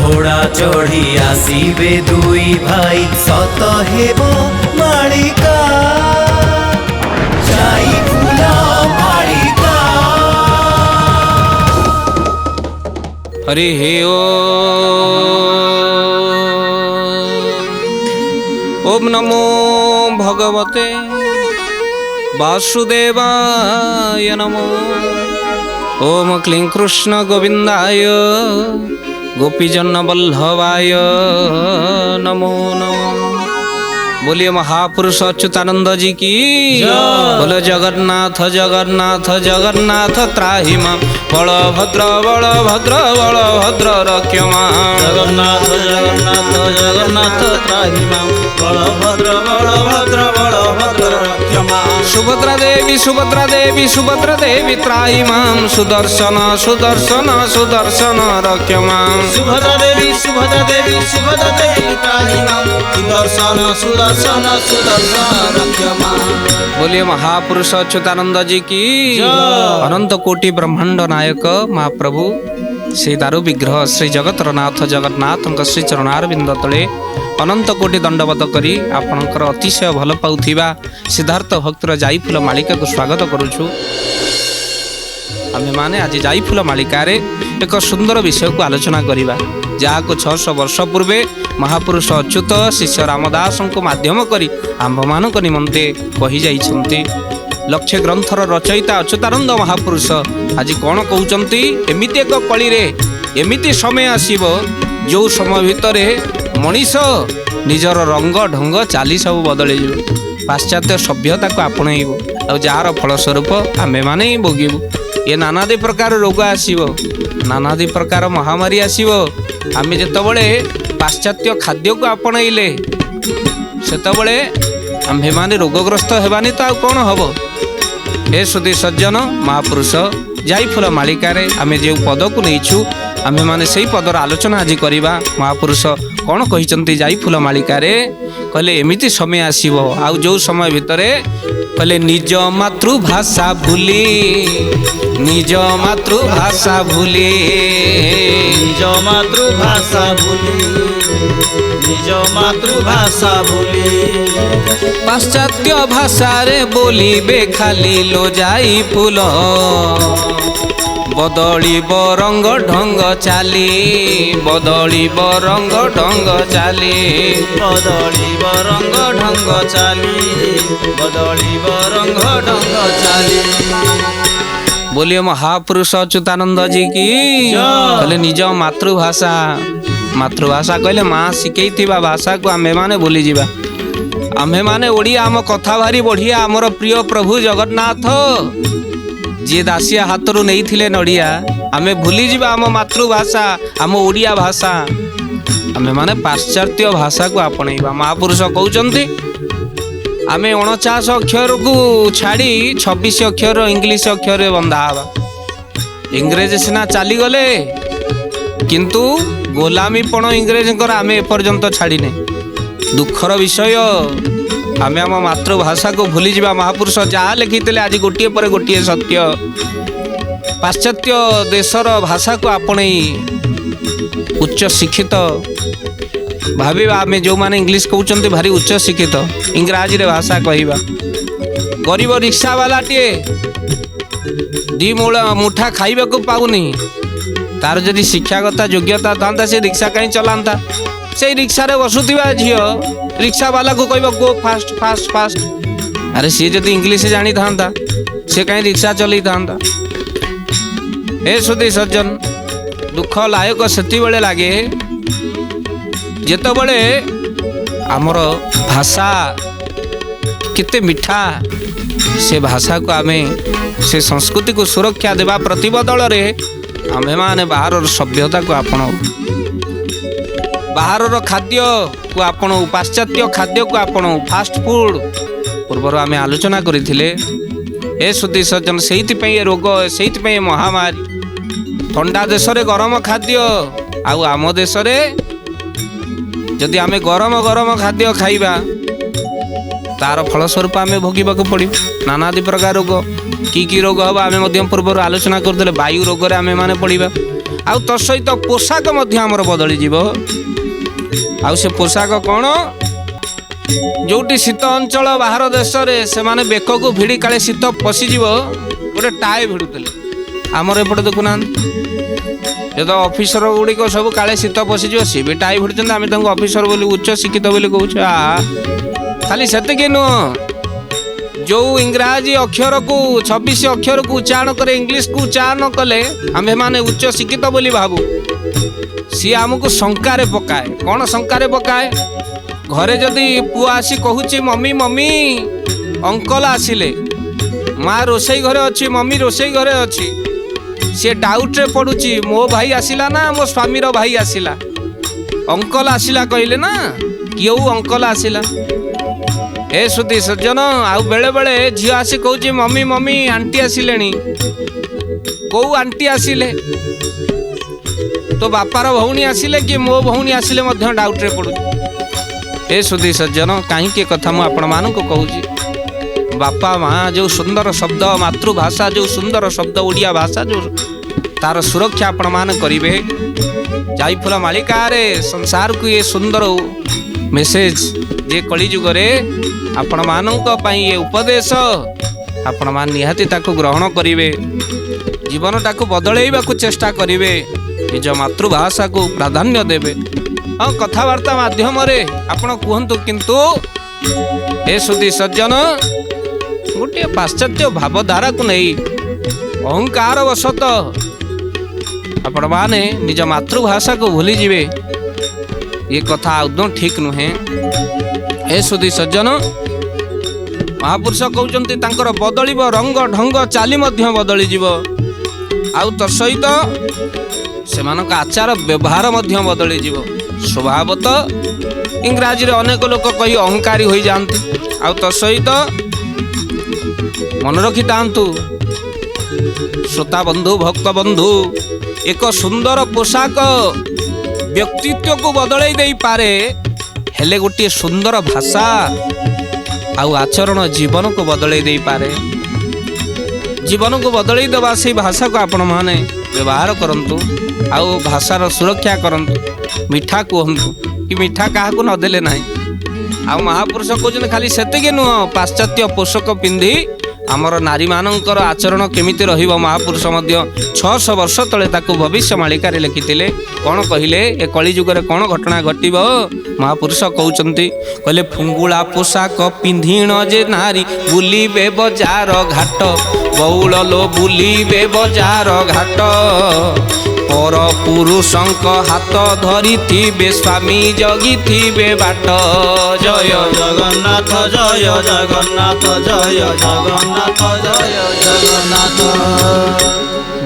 घोड़ा चढ़ी आसीबे दुई भाई सत हेबो मालिका जाई फूला मालिका। हरि हे ओम नमो भगवते वासुदेवाय नमो। ओम क्लीं कृष्ण गोविंदाय गोपीजन वल्लभाय नमो नमो। बोलिए महापुरुष अच्युतानंद जी की बोलो जगन्नाथ जगन्नाथ जगन्नाथ त्राहि मां बलभद्र बलभद्र बलभद्र रक्ष मां। जगन्नाथ जगन्नाथ जगन्नाथ त्राहि मां बलभद्र बलभद्र बलभद्र रक्ष मां। सुभद्रा देवी सुभद्रा देवी सुभद्रा देवी त्राहि मां सुदर्शन सुदर्शन सुदर्शन रक्ष मां। सुभद्रा देवी सुभद्रा देवी सुभद्रा देवी त्राहि मां सुदर्शन सुदर्शन सुदर्शन रक्ष मां। बोलिए महापुरुष अच्युतानंद जी की अनंत कोटि ब्रह्मांड नायक महाप्रभु श्री दारु विग्रह श्री जगतर नाथ जगन्नाथ श्री चरणारविंद तले अनंत कोटि दंडवत करी आपणकर अतिशय भल पाउथिबा सिद्धार्थ भक्तर जाईफुल मालिका को स्वागत करुछु। आमे माने आज जाईफुल मालिका रे एक सुंदर विषय को आलोचना करिबा जहाँ को 600 वर्ष पूर्वे महापुरुष अच्युत शिष्य रामदास को माध्यम करी आंभ मान निमंते कही जाइछन्ति। लक्ष्य ग्रंथर रचयिता अच्युतानंद महापुरुष आज कौन कहउचन्ति एमिति एक कली रे एमिति समय आसीबो जो समय भितर मनीष निजर रंग ढंग चाली सब बदल पाश्चात्य सभ्यता को आपणइबो आ जार फलस्वरूप आमे माने ही भोगिबो। ये नानादी प्रकार रोग आसीबो नानादी प्रकार महामारी आसीबो। आमे जेतबळे पाश्चात्य खाद्य को आपणइले सेतबळे आम्भे माने रोगग्रस्त हेबानी तो कौन हबो। हे सुधी सज्जन महापुरुष जाईफुल मालिका रे आमे जे पद को नहींछु आमे माने सेही पदर आलोचना आज करिबा। महापुरुष कौन कहिचंती जाईफुल मालिका रे कहले एमिति समय आसीबो आ जो समय भितरे कहले निज मातृभाषा भूली निज मातृभाषा भूली निज मातृभाषा भूली निज मातृभाषा भूली पाश्चात्य भाषा रे बोलिबे खाली लो जाई फूल बदलिब रंग ढंग चाली बदलिब रंग ढंग चाली बदलिब रंग ढंग चाली बदलिब रंग ढंग चाली। बोलिए महापुरुष अच्युतानंद जी की कहले निज मातृभाषा मातृभाषा कहले माँ शिखैथिबा भाषा को आम्भे माने भूली जिबा। आम्भे माने ओडिया आम कथा भारी बढ़िया आमर प्रिय प्रभु जगन्नाथ जी दासिया हाथरू नहीं थिले नड़िया आमे भूली जिबा आम मातृभाषा आम ओडिया भाषा आमे माने पाश्चात्य भाषा को आपणइबा। महापुरुष कहउचंती आमे 49 अक्षर को छाड़ी 26 अक्षर इंग्लिश अक्षर रे बंधा हवा। इंग्रेज सिना चली गले किंतु गोलामीपण इंग्रेज आमे एपर्यंत छाड़ी ने दुखर विषय आमे आम मातृभाषा को भूली जिबा। महापुरुष जहाँ लिखिते आज गोटे पर गोटे सत्य पाश्चात्य देशर भाषा को आपणई उच्च शिक्षित भाविबा। आमे जो माने इंग्लिश कहउचंती भारी उच्च शिक्षित इंग्राजी रे भाषा कहिबा। गरीब रिक्शा वाला टे दी मुठा खाइबा को पाउनी तार जदि शिक्षागत योग्यता था से रिक्शा कहीं चलांता से रिक्शा रे बसुथिबा झियो रिक्शा वाला को कहबो गो फास्ट फास्ट फास्ट। अरे सी जदि इंग्लिश जानी था से कहीं रिक्शा चली था। हे सुधी सज्जन दुख लायक सेति बेले लागे जेतबळे आमर भाषा केते मिठा से भाषा को आमे से संस्कृति को सुरक्षा देवा प्रतिबदल रे आमे माने बाहर सभ्यता को आपणाऊ बाहर खाद्य को आपणाऊ पाश्चात्य खाद्य को आपणाऊ फास्ट फूड पूर्वर आमे आलोचना करथिले। ए सुधी सज्जन सेहिति रोग सेहिति महामारी ठंडा देश रे गरम खाद्य आउ आम देश रे जदि आमे गरम गरम खाद्य खाइबा तार फलस्वरूप आमे भोगिबाकू पड़िब नानादी प्रकार रोग की रोग हम आमे पूर्व आलोचना करते वायु रोग आमे माने पड़िबा ଆଉ ତ ସହିତ ପୋଷାକ ମଧ୍ୟ ଆମର ବଦଳିଯିବ। ଆଉ ସେ ପୋଷାକ କ'ଣ? ଯୋଉଠି ଶୀତ ଅଞ୍ଚଳ ବାହାର ଦେଶରେ ସେମାନେ ବେକକୁ ଭିଡ଼ି କାଳେ ଶୀତ ପଶିଯିବ ଗୋଟେ ଟାଏ ଭିଡ଼ୁଥିଲେ। ଆମର ଏପଟେ ଦେଖୁନାହାନ୍ତି, ଏ ତ ଅଫିସର ଗୁଡ଼ିକ ସବୁ କାଳେ ଶୀତ ପଶିଯିବ ସିଏ ବି ଟାଏ ଭିଡ଼ୁଛନ୍ତି। ଆମେ ତାଙ୍କୁ ଅଫିସର ବୋଲି ଉଚ୍ଚ ଶିକ୍ଷିତ ବୋଲି କହୁଛୁ। ଖାଲି ସେତିକି ନୁହଁ, ଯୋଉ ଇଂରାଜୀ ଅକ୍ଷରକୁ 26 ଅକ୍ଷରକୁ ଉଚ୍ଚାରଣ କରେ ଇଂଲିଶକୁ ଉଚ୍ଚାରଣ କଲେ ଆମ୍ଭେମାନେ ଉଚ୍ଚ ଶିକ୍ଷିତ ବୋଲି ଭାବୁ, ସିଏ ଆମକୁ ଶଙ୍କାରେ ପକାଏ। କ'ଣ ଶଙ୍କାରେ ପକାଏ? ଘରେ ଯଦି ପୁଅ ଆସି କହୁଛି ମମି ମମି, ଅଙ୍କଲ ଆସିଲେ, ମା ରୋଷେଇ ଘରେ ଅଛି, ମମି ରୋଷେଇ ଘରେ ଅଛି, ସିଏ ଡାଉଟରେ ପଡୁଛି ମୋ ଭାଇ ଆସିଲା ନା ମୋ ସ୍ୱାମୀର ଭାଇ ଆସିଲା। ଅଙ୍କଲ ଆସିଲା କହିଲେ ନା, କେଉଁ ଅଙ୍କଲ ଆସିଲା? ଏ ସୁଧୀ ସଜ୍ଜନ, ଆଉ ବେଳେ ବେଳେ ଝିଅ ଆସି କହୁଛି ମମି ମମି ଆଣ୍ଟି ଆସିଲେଣି। କୋଉ ଆଣ୍ଟି ଆସିଲେ? ତୋ ବାପାର ଭଉଣୀ ଆସିଲେ କି ମୋ ଭଉଣୀ ଆସିଲେ ମଧ୍ୟ ଡାଉଟରେ ପଡୁଛି। ଏ ସୁଧୀ ସଜ୍ଜନ, କାହିଁକି କଥା ମୁଁ ଆପଣମାନଙ୍କୁ କହୁଛି, ବାପା ମା ଯେଉଁ ସୁନ୍ଦର ଶବ୍ଦ, ମାତୃଭାଷା ଯେଉଁ ସୁନ୍ଦର ଶବ୍ଦ, ଓଡ଼ିଆ ଭାଷା ଯେଉଁ, ତାର ସୁରକ୍ଷା ଆପଣମାନେ କରିବେ। ଜାଇଫୁଲ ମାଳିକାରେ ସଂସାରକୁ ଏ ସୁନ୍ଦର ମେସେଜ ଯେ କଳିଯୁଗରେ ଆପଣମାନଙ୍କ ପାଇଁ ଏ ଉପଦେଶ, ଆପଣମାନେ ନିହାତି ତାକୁ ଗ୍ରହଣ କରିବେ, ଜୀବନଟାକୁ ବଦଳେଇବାକୁ ଚେଷ୍ଟା କରିବେ, ନିଜ ମାତୃଭାଷାକୁ ପ୍ରାଧାନ୍ୟ ଦେବେ। ହଁ, କଥାବାର୍ତ୍ତା ମାଧ୍ୟମରେ ଆପଣ କୁହନ୍ତୁ, କିନ୍ତୁ ଏ ସୁଧୀ ସଜ୍ଜନ ଗୋଟିଏ ପାଶ୍ଚାତ୍ୟ ଭାବଧାରାକୁ ନେଇ ଅହଙ୍କାର ବଶତଃ ଆପଣମାନେ ନିଜ ମାତୃଭାଷାକୁ ଭୁଲିଯିବେ, ଏ କଥା ଆଦୌ ଠିକ ନୁହେଁ। ଏ ସୁଧୀ ସଜ୍ଜନ, ମହାପୁରୁଷ କହୁଛନ୍ତି ତାଙ୍କର ବଦଳିବ ରଙ୍ଗ ଢଙ୍ଗ, ଚାଲି ମଧ୍ୟ ବଦଳିଯିବ। ଆଉ ତ ସହିତ ସେମାନଙ୍କ ଆଚାର ବ୍ୟବହାର ମଧ୍ୟ ବଦଳିଯିବ। ସ୍ୱଭାବତଃ ଇଂରାଜୀରେ ଅନେକ ଲୋକ କହି ଅହଙ୍କାରୀ ହୋଇଯାଆନ୍ତି। ଆଉ ତ ସହିତ ମନେ ରଖିଥାନ୍ତୁ ଶ୍ରୋତା ବନ୍ଧୁ, ଭକ୍ତ ବନ୍ଧୁ, ଏକ ସୁନ୍ଦର ପୋଷାକ ବ୍ୟକ୍ତିତ୍ୱକୁ ବଦଳେଇ ଦେଇପାରେ, ହେଲେ ଗୋଟିଏ ସୁନ୍ଦର ଭାଷା ଆଉ ଆଚରଣ ଜୀବନକୁ ବଦଳେଇ ଦେଇପାରେ। ଜୀବନକୁ ବଦଳେଇ ଦେବା ସେଇ ଭାଷାକୁ ଆପଣମାନେ ବ୍ୟବହାର କରନ୍ତୁ, ଆଉ ଭାଷାର ସୁରକ୍ଷା କରନ୍ତୁ। ମିଠା କୁହନ୍ତୁ, କି ମିଠା କାହାକୁ ନଦେଲେ ନାହିଁ। ଆଉ ମହାପୁରୁଷ କହୁଛନ୍ତି ଖାଲି ସେତିକି ନୁହଁ, ପାଶ୍ଚାତ୍ୟ ପୋଷକ ପିନ୍ଧି ଆମର ନାରୀମାନଙ୍କର ଆଚରଣ କେମିତି ରହିବ, ମହାପୁରୁଷ ମଧ୍ୟ 600 ବର୍ଷ ତଳେ ତାକୁ ଭବିଷ୍ୟ ମାଳିକାରେ ଲେଖିଥିଲେ। କ'ଣ କହିଲେ? ଏ କଳିଯୁଗରେ କ'ଣ ଘଟଣା ଘଟିବ ମହାପୁରୁଷ କହୁଛନ୍ତି, କହିଲେ ଫୁଙ୍ଗୁଳା ପୋଷାକ ପିନ୍ଧିଣ ଯେ ନାରୀ, ବୁଲିବେ ବଜାର ଘାଟ, ବଉଳ ଲୋ ବୁଲିବେ ବଜାର ଘାଟ, ପର ପୁରୁଷଙ୍କ ହାତ ଧରିଥିବେ, ସ୍ୱାମୀ ଜଗିଥିବେ ବାଟ। ଜୟ ଜଗନ୍ନାଥ, ଜୟ ଜଗନ୍ନାଥ, ଜୟ ଜଗନ୍ନାଥ, ଜୟ ଜଗନ୍ନାଥ।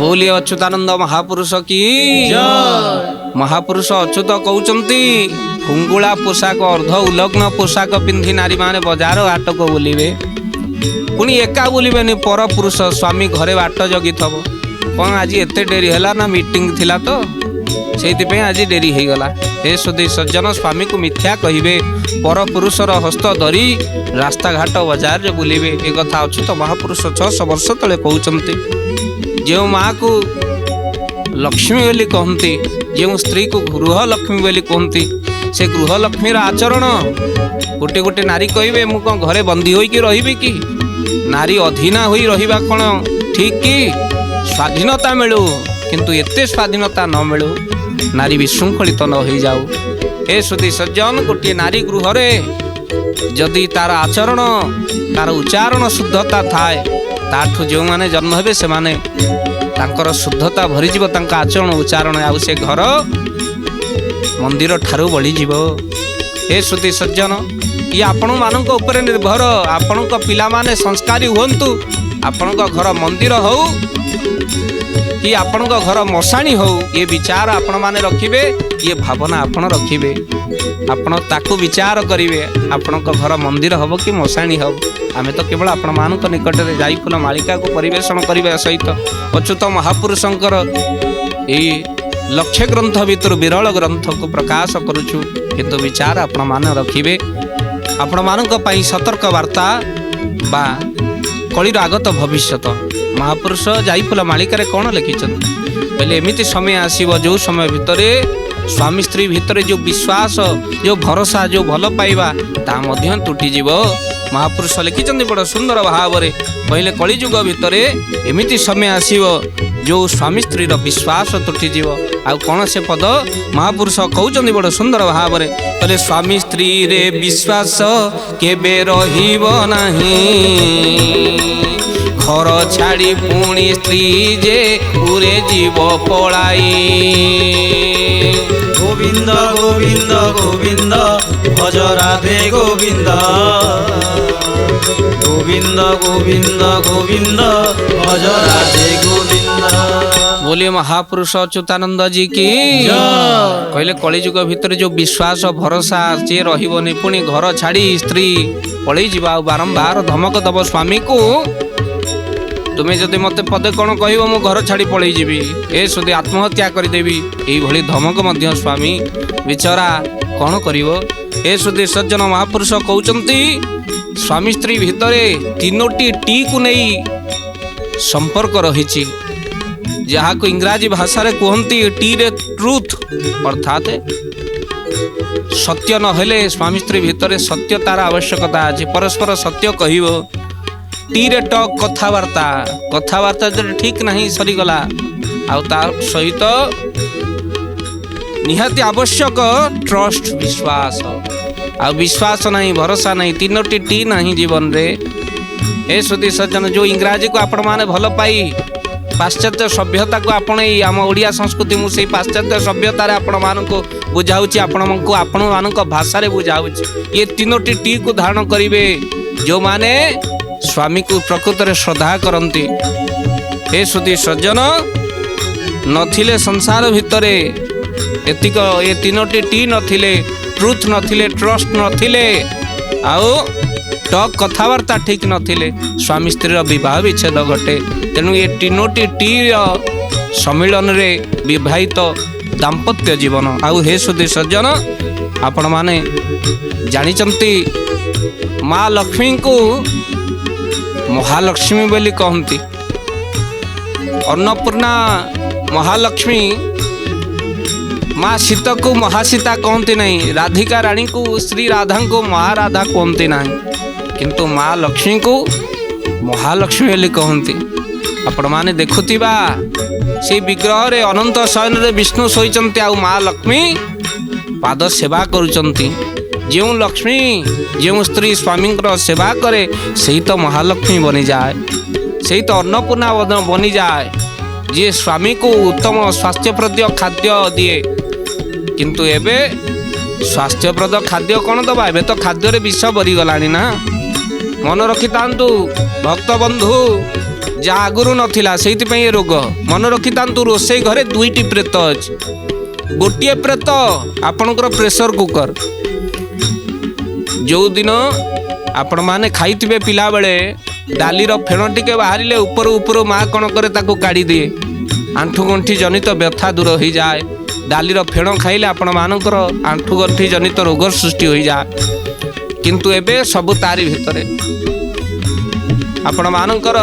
ବୋଲି ଅଚ୍ୟୁତାନନ୍ଦ ମହାପୁରୁଷ କି ମହାପୁରୁଷ ଅଚ୍ୟୁତ କହୁଛନ୍ତି, ଫୁଙ୍ଗୁଳା ପୋଷାକ, ଅର୍ଦ୍ଧ ଉଲଗ୍ନ ପୋଷାକ ପିନ୍ଧି ନାରୀମାନେ ବଜାର ହାଟକୁ ବୁଲିବେ। ପୁଣି ଏକା ବୁଲିବେନି, ପର ପୁରୁଷ ସ୍ୱାମୀ ଘରେ ବାଟ ଜଗିଥବ। କ'ଣ ଆଜି ଏତେ ଡେରି ହେଲା? ନା ମିଟିଂ ଥିଲା ତ, ସେଇଥିପାଇଁ ଆଜି ଡେରି ହେଇଗଲା। ଏ ସୁଧୀ ସଜ୍ଜନ, ସ୍ୱାମୀକୁ ମିଥ୍ୟା କହିବେ, ପର ପୁରୁଷର ହସ୍ତ ଧରି ରାସ୍ତାଘାଟ ବଜାରରେ ବୁଲିବେ। ଏ କଥା ଅଚ୍ୟୁତ ମହାପୁରୁଷ 600 ବର୍ଷ ତଳେ କହୁଛନ୍ତି। ଯେଉଁ ମାଆକୁ ଲକ୍ଷ୍ମୀ ବୋଲି କହନ୍ତି, ଯେଉଁ ସ୍ତ୍ରୀକୁ ଗୃହଲକ୍ଷ୍ମୀ ବୋଲି କୁହନ୍ତି, ସେ ଗୃହଲକ୍ଷ୍ମୀର ଆଚରଣ ଗୋଟେ ଗୋଟେ ନାରୀ କହିବେ, ମୁଁ କ'ଣ ଘରେ ବନ୍ଦୀ ହୋଇକି ରହିବି କି? ନାରୀ ଅଧୀନା ହୋଇ ରହିବା କ'ଣ ଠିକ୍ କି? ସ୍ୱାଧୀନତା ମିଳୁ, କିନ୍ତୁ ଏତେ ସ୍ୱାଧୀନତା ନ ମିଳୁ, ନାରୀ ବିଶୃଙ୍ଖଳିତ ନ ହୋଇଯାଉ। ଏ ସୁଧୀ ସଜ୍ଜନ, ଗୋଟିଏ ନାରୀ ଗୃହରେ ଯଦି ତାର ଆଚରଣ, ତାର ଉଚ୍ଚାରଣ ଶୁଦ୍ଧତା ଥାଏ, ତାଠୁ ଯେଉଁମାନେ ଜନ୍ମ ହେବେ ସେମାନେ ତାଙ୍କର ଶୁଦ୍ଧତା ଭରିଯିବ, ତାଙ୍କ ଆଚରଣ ଉଚ୍ଚାରଣ, ଆଉ ସେ ଘର ମନ୍ଦିର ଠାରୁ ବଳିଯିବ। ଏ ସୁଧୀ ସଜ୍ଜନ, ଇଏ ଆପଣମାନଙ୍କ ଉପରେ ନିର୍ଭର। ଆପଣଙ୍କ ପିଲାମାନେ ସଂସ୍କାରୀ ହୁଅନ୍ତୁ, ଆପଣଙ୍କ ଘର ମନ୍ଦିର ହଉ କି ଆପଣଙ୍କ ଘର ମଶାଣୀ ହଉ, ଏ ବିଚାର ଆପଣମାନେ ରଖିବେ, ଇଏ ଭାବନା ଆପଣ ରଖିବେ। ଆପଣ ତାକୁ ବିଚାର କରିବେ, ଆପଣଙ୍କ ଘର ମନ୍ଦିର ହବ କି ମଶାଣୀ ହବ। ଆମେ ତ କେବଳ ଆପଣମାନଙ୍କ ନିକଟରେ ଜାଇଫୁଲ ମାଳିକାକୁ ପରିବେଷଣ କରିବା ସହିତ ଅଚ୍ୟୁତ ମହାପୁରୁଷଙ୍କର ଏଇ ଲକ୍ଷ୍ୟ ଗ୍ରନ୍ଥ ଭିତରୁ ବିରଳ ଗ୍ରନ୍ଥକୁ ପ୍ରକାଶ କରୁଛୁ, କିନ୍ତୁ ବିଚାର ଆପଣମାନେ ରଖିବେ। ଆପଣମାନଙ୍କ ପାଇଁ ସତର୍କ ବାର୍ତ୍ତା ବା କଳିର ଆଗତ ଭବିଷ୍ୟତ। ମହାପୁରୁଷ ଜାଇଫୁଲ ମାଳିକାରେ କ'ଣ ଲେଖିଛନ୍ତି? କହିଲେ ଏମିତି ସମୟ ଆସିବ ଯେଉଁ ସମୟ ଭିତରେ ସ୍ୱାମୀ ସ୍ତ୍ରୀ ଭିତରେ ଯେଉଁ ବିଶ୍ୱାସ, ଯେଉଁ ଭରସା, ଯେଉଁ ଭଲ ପାଇବା ତାହା ମଧ୍ୟ ତୁଟିଯିବ। ମହାପୁରୁଷ ଲେଖିଛନ୍ତି ବଡ଼ ସୁନ୍ଦର ଭାବରେ, କହିଲେ କଳିଯୁଗ ଭିତରେ ଏମିତି ସମୟ ଆସିବ ଯେଉଁ ସ୍ୱାମୀ ସ୍ତ୍ରୀର ବିଶ୍ୱାସ ତୁଟିଯିବ। ଆଉ କ'ଣ ସେ ପଦ ମହାପୁରୁଷ କହୁଛନ୍ତି ବଡ଼ ସୁନ୍ଦର ଭାବରେ, କହିଲେ ସ୍ୱାମୀ ସ୍ତ୍ରୀରେ ବିଶ୍ୱାସ କେବେ ରହିବ ନାହିଁ, ଘର ଛାଡ଼ି ପୁଣି ସ୍ତ୍ରୀ ଯେ ଉରେ ଯିବ ପଳାଇ। গোবিন্দ গোবিন্দ গোবিন্দ ভজ রাধে গোবিন্দ, গোবিন্দ গোবিন্দ গোবিন্দ ভজ রাধে গোবিন্দ। बोलिए महापुरुष अच्युतानंद जी की कहले कलिजुग भितर जो विश्वास भरोसा सी रही पुणी घर छाड़ी स्त्री पलि जा बारंबार धमक दब स्वामी को, तुम्हें जदि मत पदे कौन कह मु घर छाड़ी पलि जी ए सुधी आत्महत्या करदेवी, यही धमक मध्य स्वामी बिचरा कौन करिवो। ए सुधी सज्जन महापुरुष कहते स्वामी स्त्री भितर तीनोटी टी को नहीं संपर्क रही, जहाँ को इंग्राजी भाषा रे कहती टी रे ट्रूथ, अर्थात सत्य न हेले स्वामी स्त्री भितर सत्यतार आवश्यकता अछि। परस्पर सत्य कहबो, टी रे टॉक कथावार्ता, कथावार्ता जब ठीक नहीं सरीगला आउ तार सहित निहाती आवश्यक ट्रस्ट विश्वास, आ विश्वास नहीं भरोसा नहीं, तीनोटी टी नहीं जीवन रे। ए सुधी सज्जन जो इंग्राजी को आपण माने भल पाई पाश्चात्य सभ्यता को आपण आम ओडिया संस्कृति मुझे पाश्चात्य सभ्यतार आपण मानक बुझाऊँच, आपण मानक भाषा बुझाऊँच। ये तीनोटी टी को धारण करेंगे जो माने स्वामी को प्रकृत में श्रद्धा करती। हे सुधी सज्जन नथिले संसार भितरे एतिक ये तीनोटी टी नथिले, ट्रुथ नथिले, ट्रस्ट नथिले, आउ टॉक कथावार्ता ठीक नथिले स्वामी स्त्री विवाह विच्छेद घटे। तेणु ये तीनोटी टी सम्मिलन रे विवाहित दाम्पत्य जीवन। आउ हे सुधी सज्जन आपण माने जानिचंती माँ लक्ष्मी को महालक्ष्मी बोली कहती, अन्नपूर्णा महालक्ष्मी, माँ सीता को महासीता कहती नहीं, राधिका रानी को श्री राधा को महाराधा कहती नहीं, किंतु माँ लक्ष्मी को महालक्ष्मी बोली कहती। आपण माने देखुथिबा से विग्रह रे अनंत शयन रे विष्णु सोईचंती, आ माँ लक्ष्मी पाद सेवा करुचंती। जो लक्ष्मी जो स्त्री स्वामी सेवा करे सही तो महालक्ष्मी बनी जाए, सही तो अन्नपूर्णा बनी जाए, जी स्वामी को उत्तम स्वास्थ्यप्रद खाद्य दिए। किंतु एबे स्वास्थ्यप्रद खाद्य कौन दबा, एबे तो खाद्य रे विष बरी गलानी ना। मन रखी तांतु भक्त बंधु जहाँ आगुरु नथिला सेइथिपई ए रोग। मन रखी तांतु रोषेई घरे दुईटी प्रेत अछि, गोटिए प्रेत आपणकर प्रेशर कुकर। जो दिन आपण माने खाइथिबे पिला बेले डालीर फेण टिके बाहरिले ऊपर ऊपर माँ कौन करे ताको काढ़ी दिए, आंठू गंठी जनित व्यथा दूर हो जाए। डालीर फेण खाइले आपण मानकर आंठू गंठी जनित रोग सृष्टि हो जाए। किंतु एबे सबु तारी भितरे आपण मानकर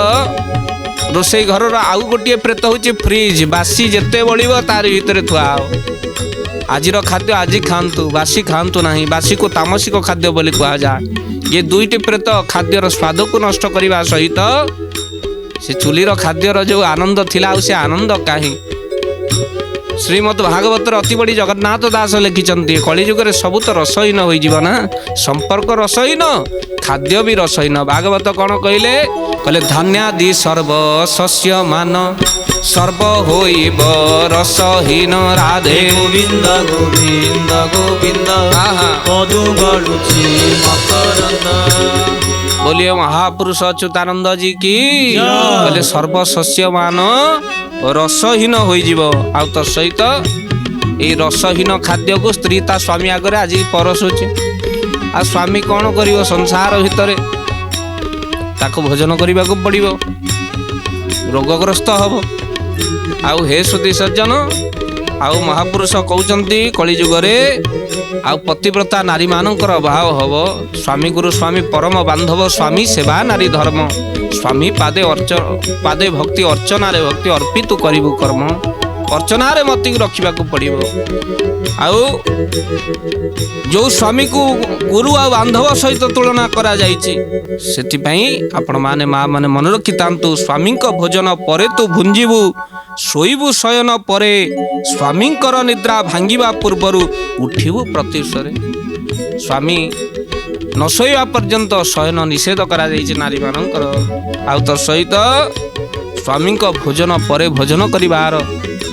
रोषेई घर आउ गोटे प्रेत होची फ्रिज, बासी जेते बळिबो तारी भितरे थुआओ। आजिर खाद्य आज खातु, बासी खातु नहीं, बासी को तामसिक खाद्य बोली कहा जाए। ये दुईटी प्रेत खाद्यर स्वाद को नष्ट करने सहित से चुलीर खाद्यर जो आनंद थिला से आनंद कहीं। श्रीमद भागवत अति बड़ी जगन्नाथ दास लिखिंट कलिजुगे सबू तो रसहीन हो ना, संपर्क रसहीन, खाद्य भी रसहीन। भागवत कौन कहले, कहले धन्यादि सर्व शस्य मान सर्व होइब रसहीन राधे। गोविंद गोविंद गोविंद मधु गलुची मकरंद। बोलिए महापुरुष अच्युतानंद जी की। कहले सर्व शस्य मान रसहीन हो तो सहित ये रसहीन खाद्य को स्त्री ता स्वामी आगे आज परसुचे। आ स्वामी कौन करिवो संसार भितर ताको भोजन करने को पड़ो, रोगग्रस्त हम। आउ हे सुधी सज्जन आउ महापुरुष कहते कलिजुगे आउ पतिव्रता नारी मानकर अभाव हब। स्वामी गुरु स्वामी परम बांधव, स्वामी सेवा नारी धर्म। स्वामी पादे भक्ति अर्चना रे भक्ति अर्पित करिबु कर्म। अर्चनारे मती रखा पड़ो। आउ जो स्वामी को गुरु आ बांधव सहित तुलना करा जाइछि सेथिपई आपण माने माँ माने मन रखि तांतु स्वामी भोजन परे तू भुंजीबू शोइबू शयन परे स्वामी निद्रा भांगिबा पूर्वरु उठिबू प्रत्युषरे। स्वामी न शोइबा पर्यंत शयन निषेध करा जाइछि नारी मानकर। आउ तो सहित स्वामी भोजन परे भोजन करिवार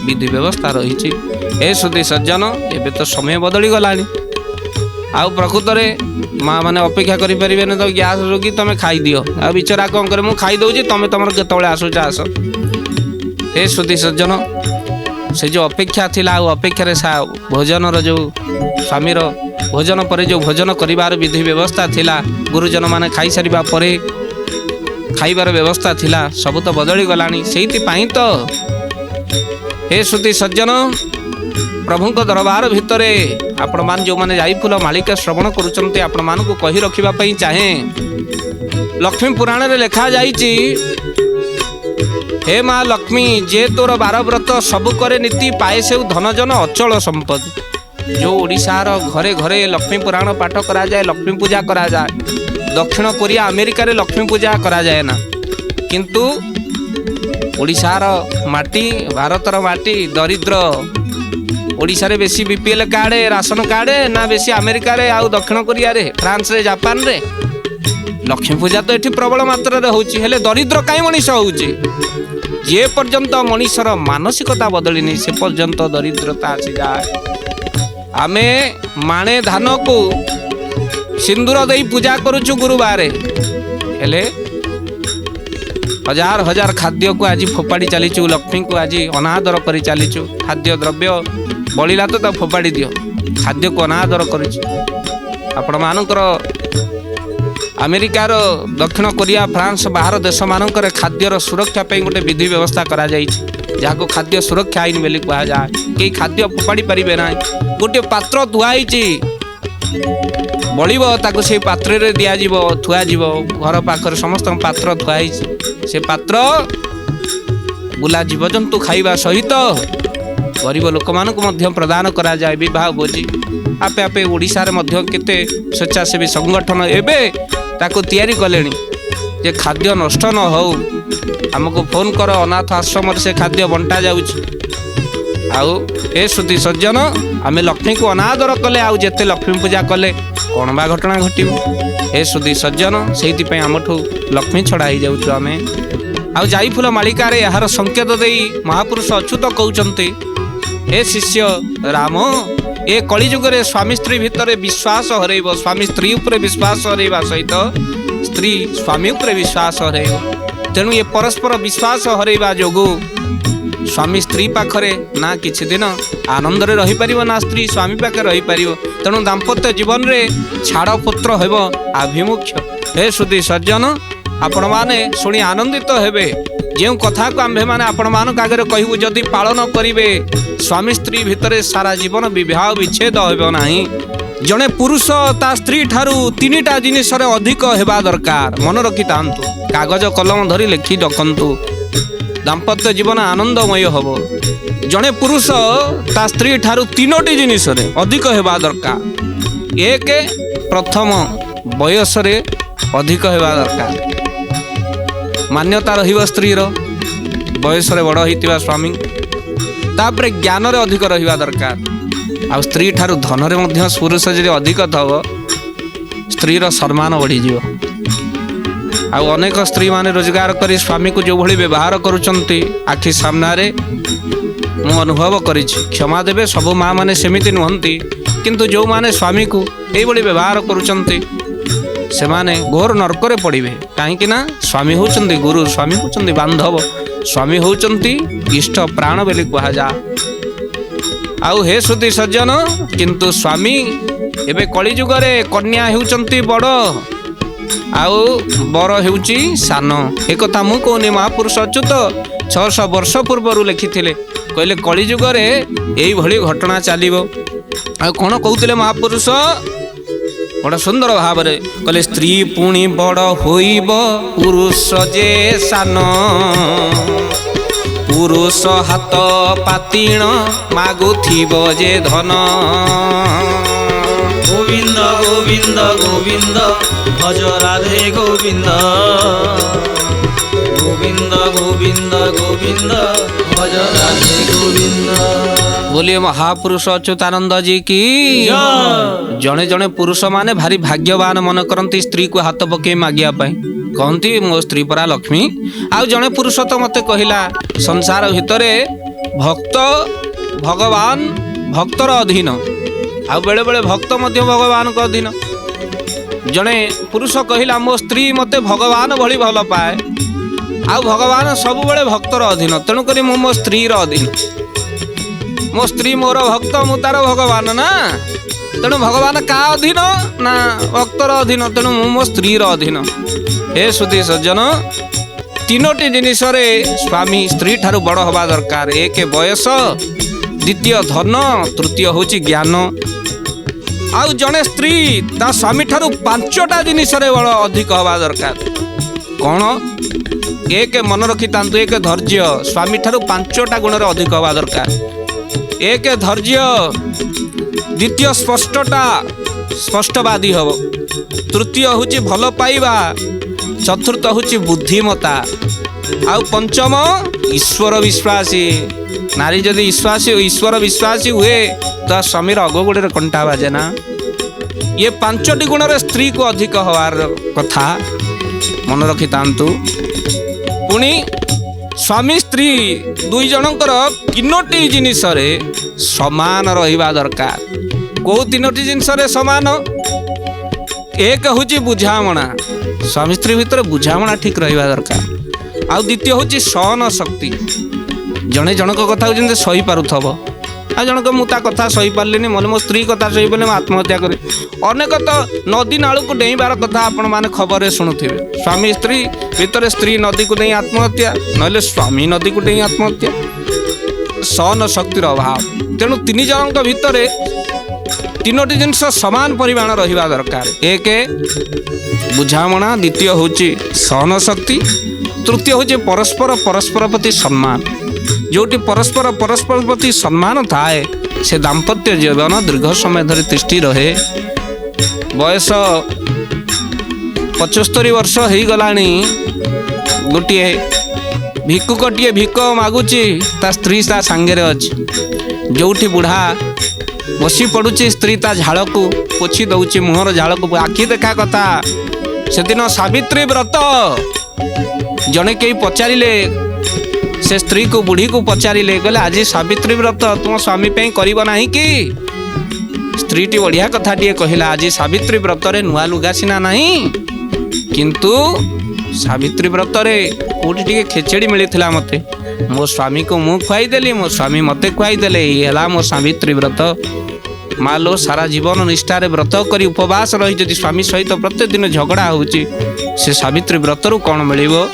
विधि व्यवस्था रही। ए सुधी सज्जन एबे तो समय बदली गलानी। आउ प्रकृत में माँ मैंने अपेक्षा करें तो गैस रोगी तुम खाई दियो आ बिचरा कौन करे मुझे खाई दूसरी तुम तुम केतले आसुच आस। ए सुधी सज्जन से जो अपेक्षा थिला अपेक्षा भोजन जो स्वामीर भोजन पर जो भोजन करिवार विधि व्यवस्था थिला गुरुजन माने खाई सारिबा परे खाइबार व्यवस्था थिला सब तो बदली गलानी। सेइति तो हे सुधी सज्जन प्रभु दरबार भितरे आपण मान जो माने जाई फूल मालिका श्रवण करुचंती आपण मान को कही रखिबा पई चाहे। लक्ष्मी पुराण रे लिखा जाईची हे माँ लक्ष्मी जे तोर 12 व्रत सब करे नीति पाए से धनजन अचल संपत्ति। जो ओडिशार घरे घरे लक्ष्मी पुराण पाठ करा जाए लक्ष्मी पूजा करा जाए। दक्षिण कोरिया अमेरिका रे लक्ष्मी पूजा करा जाए ना किंतु ओडिशार माटी भारतर माटी दरिद्र। ओडिशा रे बेसी बीपीएल कार्ड राशन कार्ड ना बेसी अमेरिका रे आउ दक्षिण कोरिया रे फ्रांस रे जापान रे लक्ष्मी पूजा तो एठी प्रबल मात्रा रे होची। हेले दरिद्र काई मनीष होची जे पर्यंत मनीषर मानसिकता बदलिनी से पर्यंत दरिद्रता आसी जाए। आमे माणे धान को सिंदूर देई पूजा करूछु गुरुवार हेले हजार हजार खाद्य को आज फोपाड़ी चलीचु लक्ष्मी को आज अनादर कर चलीचु। खाद्य द्रव्य बलिला तो फोपाड़ी दियो खाद्य को अनादर कर मानकर अमेरिकार दक्षिण कोरिया फ्रांस बाहर देश मानकर खाद्यर सुरक्षा पे गोटे विधि व्यवस्था करा जहाँ को खाद्य सुरक्षा आईन बोली कह जाए। कई खाद्य फोपाड़ी पारे ना गोटे पात्र धुआई बलिब ताको से पात्र रे दिया जीवो थुआ जीवो घर पाखर समस्त पात्र थुआई से पात्र बुला जीव जंतु खाइबा सहित गरीब लोक मानक मध्य प्रदान करा जाए। विवाह भोजी आपे आपे ओडिशा रे मध्य केते स्वेच्छासेवी संगठन एबे ताको तैयारी कलेनी जे खाद्य नष्ट न हो हमको फोन कर अनाथ आश्रम से खाद्य बंटा जाउछ। आउ ए सुधी सज्जन आमे लक्ष्मी को अनादर कले आउ जेते लक्ष्मी पूजा कले कौन बा घटना घटिबो। ए सुधी सज्जन सेइति आमठू लक्ष्मी छड़ा ही जाउछु आमे। आउ जाई फूल मालिका रे यार संकेत देई महापुरुष अच्युत कहउचंती ए शिष्य राम ए कली जुग रे स्वामी स्त्री भितर विश्वास हरैब स्वामी स्त्री ऊपर विश्वास हरैबा सहित स्त्री स्वामी ऊपर विश्वास हरैब। तेणु ये परस्पर विश्वास हरैबा जोगु स्वामी स्त्री पाखरे ना किछि दिन आनंद रे रही परिबो ना स्त्री स्वामी पाखे रही परिबो। तेणु दाम्पत्य जीवन रे छाड़ पुत्र हेबो आभिमुख्य। हे सुधी सज्जन आपण माने सुनी आनंदित हेबे जो कथा को आम्भे माने आपण मानक आगे कहबू जदि पालन करिवे स्वामी स्त्री भितर सारा जीवन विवाह विच्छेद हेबो नाही। जड़े पुरुष ता स्त्री ठारू 3टा जिनिस रे अधिक हेबा दरकार। मन रखि तांतु कागज कलम धरी लिखि रखंतु दाम्पत्य जीवन आनंदमय हबो। जड़े पुरुष ता स्त्री ठारू 3टी जिनिस रे अधिक हेबा दरकार। एक प्रथम बयस रे अधिक हेबा दरकार। मान्यता रहिबा स्त्री रो बयस रे बड़ होइतिबा स्वामी तापरे ज्ञान रे अधिक रहिबा दरकार। आ स्त्री ठारू धन रे मध्य पुरुष जदि अधिक थब स्त्री रो सम्मान बढ़ी जीव। आ अनेक स्त्री माने रोजगार करी स्वामी को जो भली व्यवहार करूचंती आखि सामना रे मु अनुभव करिछि। क्षमा देबे सब माँ माने सेमिति नुहंती किंतु जो माने स्वामी को एई भली व्यवहार करूचंती से माने घोर नरक रे पड़िबे। काहेकि ना स्वामी होचंती गुरु स्वामी होचंती बांधव स्वामी होचंती इष्ट प्राण बोली कहा जा। आउ हे सुधी सज्जन किंतु स्वामी एबे कली जुग रे कन्या हेउचंती बड़ आउ बर हेउची सान। ए कथा मु कोनी महापुरुष अच्युत 600 वर्ष पूर्व लिखिथिले कहले कली जुग रे एई भली घटना चलिबो। आ कोन कहउतिले महापुरुष बड़ा सुंदर भाव रे कहले स्त्री पुणी बड़ होइब पुरुष जे सान ପୁରୁଷ ହାତ ପାତିଣ ମାଗୁଥିବ ଯେ ଧନ। গোবিন্দ গোবিন্দ গোবিন্দ ভজ রাধে গোবিন্দ। গোবিন্দ গোবিন্দ গোবিন্দ ভজ রাধে গোবিন্দ। बोलिए महापुरुष अच्युतानंद जी की जय। जड़े जड़े पुरुष माने भारी भाग्यवान मन करती स्त्री को हाथ पकई मागिया कहती मो स्त्री परा लक्ष्मी। आउ जड़े पुरुष तो मते कहला संसार भितरे भक्त भगवान भक्तर अधीन आउ बेले बेले भक्त मध्य भगवान को अधीन। जड़े पुरुष कहला मो स्त्री मते भगवान भली भल पाए आउ भगवान सब बेले भक्तर अधीन तेणुक मो स्त्री अधीन। मो स्त्री मोर भक्त मु तार भगवान ना तेणु भगवान का अधीन ना भक्तर अधीन तेणु मु मो स्त्री अधीन। हे सुधी सज्जन तीनोटी जिनिस स्वामी स्त्री ठारू बड़ हवा दरकार। एक बयस द्वितीय धन तृतीय होची ज्ञान। आउ जड़े स्त्री ता स्वामी ठारू पांचटा जिनिस बड़ अधिक हवा दरकार। कौन एक मन रखी तांतु एक धैर्य स्वामी ठारू पांचटा गुण अधिक हवा दरकार। एक धैर्य द्वितीय स्पष्टता स्पष्टवादी हब तृतीय होची भल पाइबा चतुर्थ होची बुद्धिमता आउ पंचम ईश्वर विश्वासी। नारी जदि ईश्वर विश्वासी हुए तो स्वामीर अगगुड़े कंटा बाजे ना। ये पांचटी गुण स्त्री को अधिक हवार कथा मन रखी तांतु। पुणी स्वामी स्त्री दुई जनकर तीनोटी जिनिस समान रहिबा दरकार। को तीनोटी जिनिस समान एक होची बुझामणा स्वामी स्त्री भितर बुझामणा ठीक रहिबा दरकार। आउ द्वितीय होची सहन शक्ति जने जनक कथा जेंते सही पारुथब आ जनक मु ता कथा सही पारलिनी मोले मो स्त्री कथा सही पारले आत्महत्या करे। अनेक तो नदी नाल को डेईबार कथा आपण माने खबर सुनुथिबे। स्वामी स्त्री भितर स्त्री नदी को डेई आत्महत्या नले स्वामी नदी को डेई आत्महत्या सहन शक्तिर अभाव। तेणु तीन जनक भितर तीनोटी जिनिस समान परिमाण रहिबा दरकार। एक बुझामणा द्वितीय होची सहन शक्ति तृतीय होची परस्पर परस्पर प्रति सम्मान। जोटी परस्पर परस्पर प्रति सम्मान थाए से दाम्पत्य जीवन दीर्घ समय धरि तिष्ठि रहे। बयस 75 वर्ष हो गलानी गोटे भिक्षुकटिए भिक मागुची ता स्त्री ता सांगे अच्छी जोठी बुढ़ा बसी पड़ुची स्त्री ता झाड़ को पोछि दउची मुहर झाड़ को आखि देखा कथा। से दिन सावित्री व्रत जने कई पचारिले से स्त्री को बुढ़ी को पचारिले कहले आज सावित्री व्रत तुम स्वामी पे करिब नाही कि। स्त्री टी बढ़िया कथा टी कहला आज सावित्री व्रत रे नुआ लुगा सिना नाही किंतु सावित्री व्रत रे कोठी टी खेचेड़ी मिलिथिला मते मो स्वामी को मु खुआई देली मो स्वामी मते खुआई देले एला मो सावित्री व्रत। मालो सारा जीवन निष्ठारे व्रत करी उपवास रही जदि स्वामी सहित प्रत्येक दिन झगड़ा होउची से सावित्री व्रत रु कौन मिलिबो।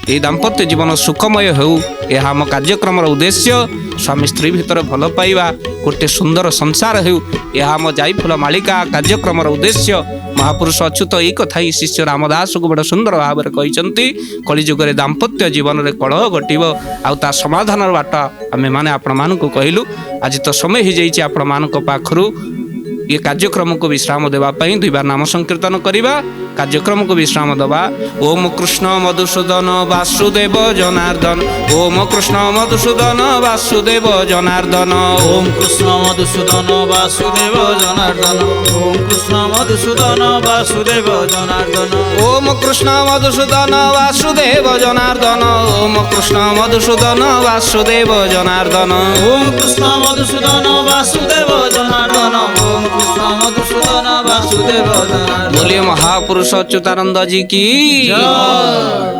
ये दाम्पत्य जीवन सुखमय हो यह आम कार्यक्रम उद्देश्य। स्वामी स्त्री भितर भल पाइबा गोटे सुंदर संसार हो यह आम जाईफुल मालिका कार्यक्रम उद्देश्य। महापुरुष अच्युत यही कथा ही शिष्य रामदास को बड़ सुंदर भाव में कहते कलिजुगे दाम्पत्य जीवन में कलह घटव आ समाधान बाट आम मैंने आपण मानक कहलु। आज तो समय हो जाइए आपण मान पाखरु ये कार्यक्रम को विश्राम देवाई दुई बार नाम संकीर्तन करवा कार्यक्रम को विश्राम दबा। ओम कृष्ण मधुसूदन वासुदेव जनार्दन ओम कृष्ण मधुसूदन वासुदेव जनार्दन ओम कृष्ण मधुसूदन वासुदेव जनार्दन ओम कृष्ण मधुसूदन वासुदेव जनार्दन ओम कृष्ण मधुसूदन वासुदेव जनार्दन ओम कृष्ण मधुसूदन वासुदेव जनार्दन ओम कृष्ण मधुसूदन वासुदेव जनार्दन ओम कृष्ण मधुसूदन वासुदेव जनार्दन। बोलिए महापुरुष अच्युतानंद जी की जय।